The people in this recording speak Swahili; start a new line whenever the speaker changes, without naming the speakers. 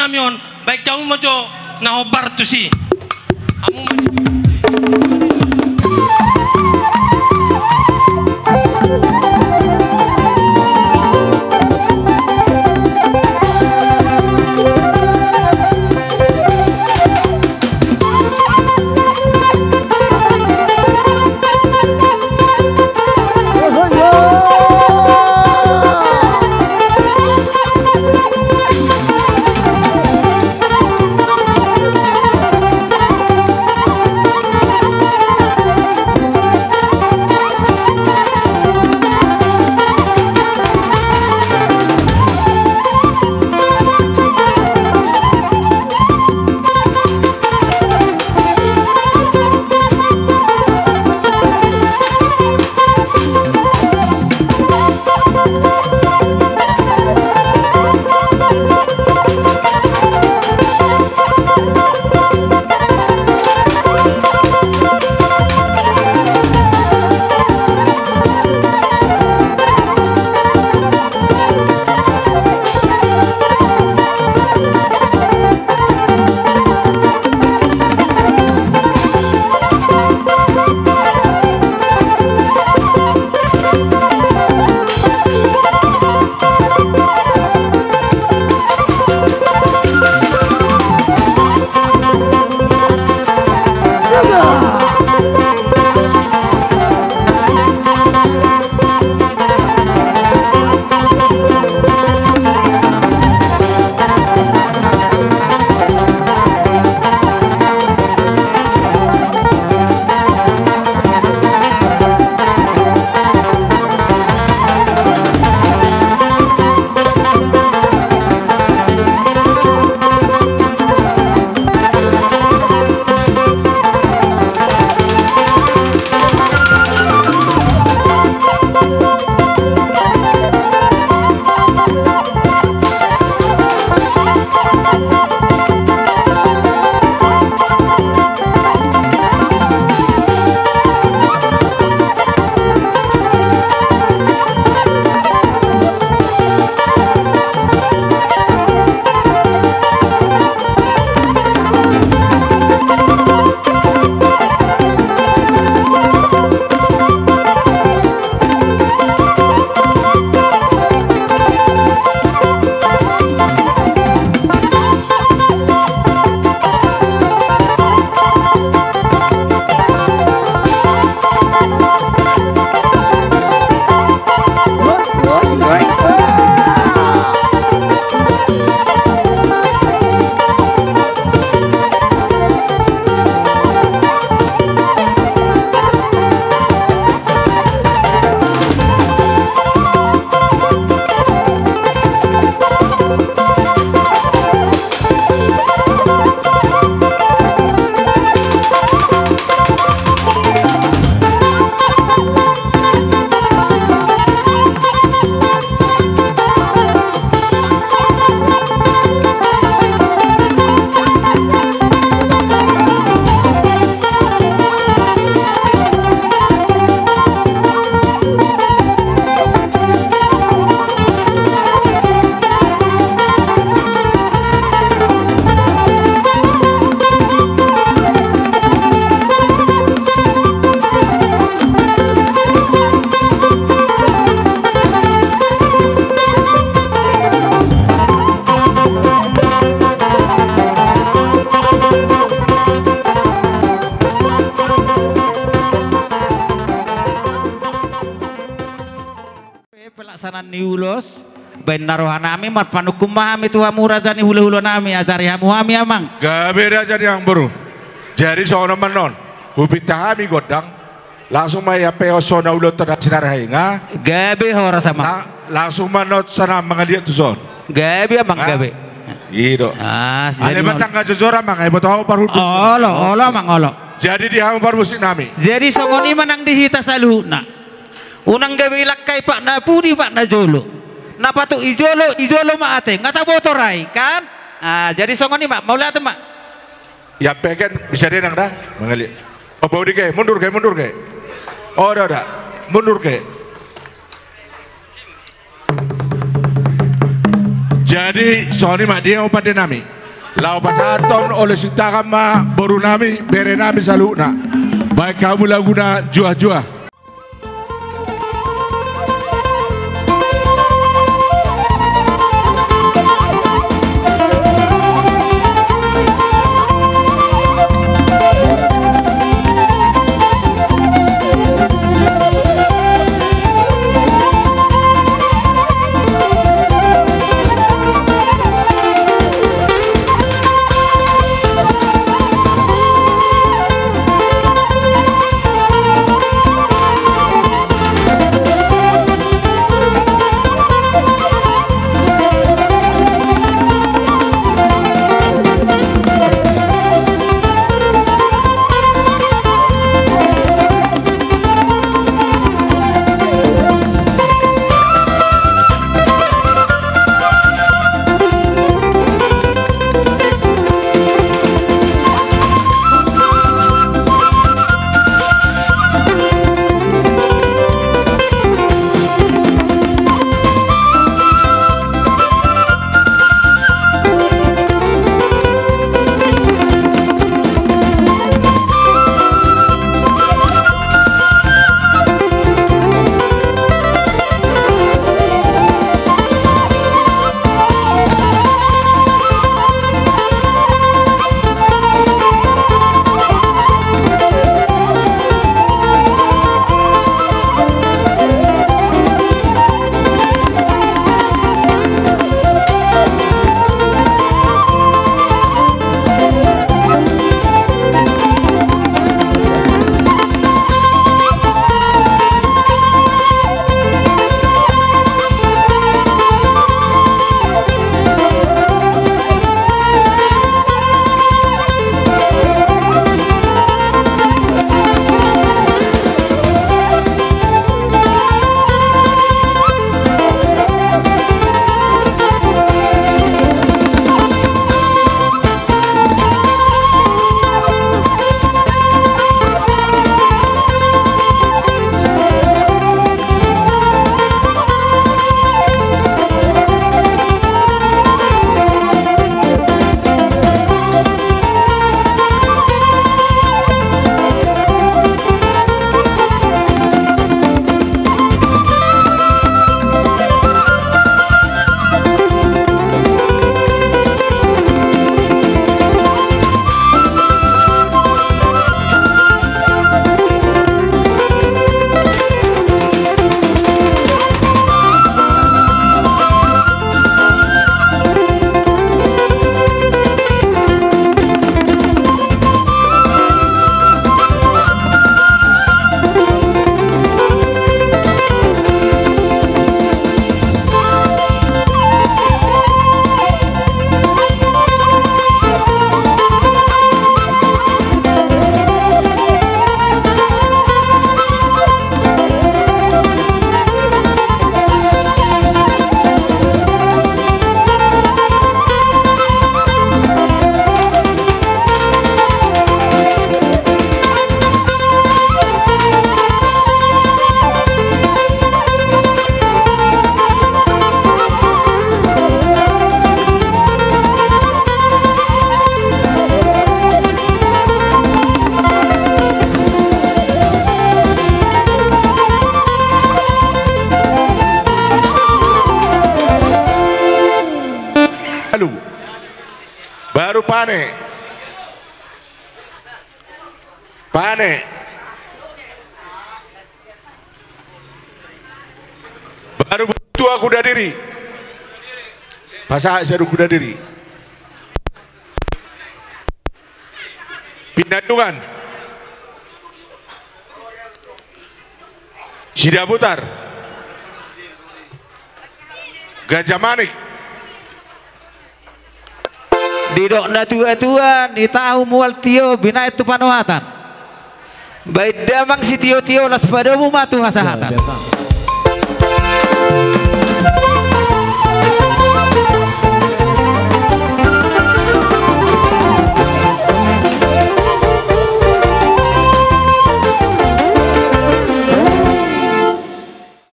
namion baik jauh mojo ngaobar tu si kamu
pelaksanaan niulos ben narohanami mat panukum mahami tuha murazani hulu-hulu nami azari hamuhami amang
gabe raja yang baru jadi sono menon hubitahami godang langsung maya peo sona ulo toda sinar hainga
gabe hora sama
langsung manot sana mangaliat tu son
gabe amang gabe
gitu ane batang ngajojora mang ai botahu parhudu
olo mang olo
jadi di hamu musik nami
jadi songoni manang dihita saluhna unang gawe lakai pak na pudi pak na jolo na patu ijolo ma ate ngata botorai kan jadi songoni mak mau lihat mak
ya peken bisa denang dah mengali oh bau dike mundur ke oh dah mundur ke jadi soni mak dia opat dinami Lau pasaton oleh sitakama baru nami bere nami saluna. Baik kamu laguna jua-jua. Baru pane. Pane. Baru butuh kuda diri. Pasah seru kuda diri. Pinandungan. Sida Putar. Gajah Manik.
Didok na tua-tua ni tahu mual tio bina itu panuatan. Baik damang si tio-tio las padamu matu hasahatan.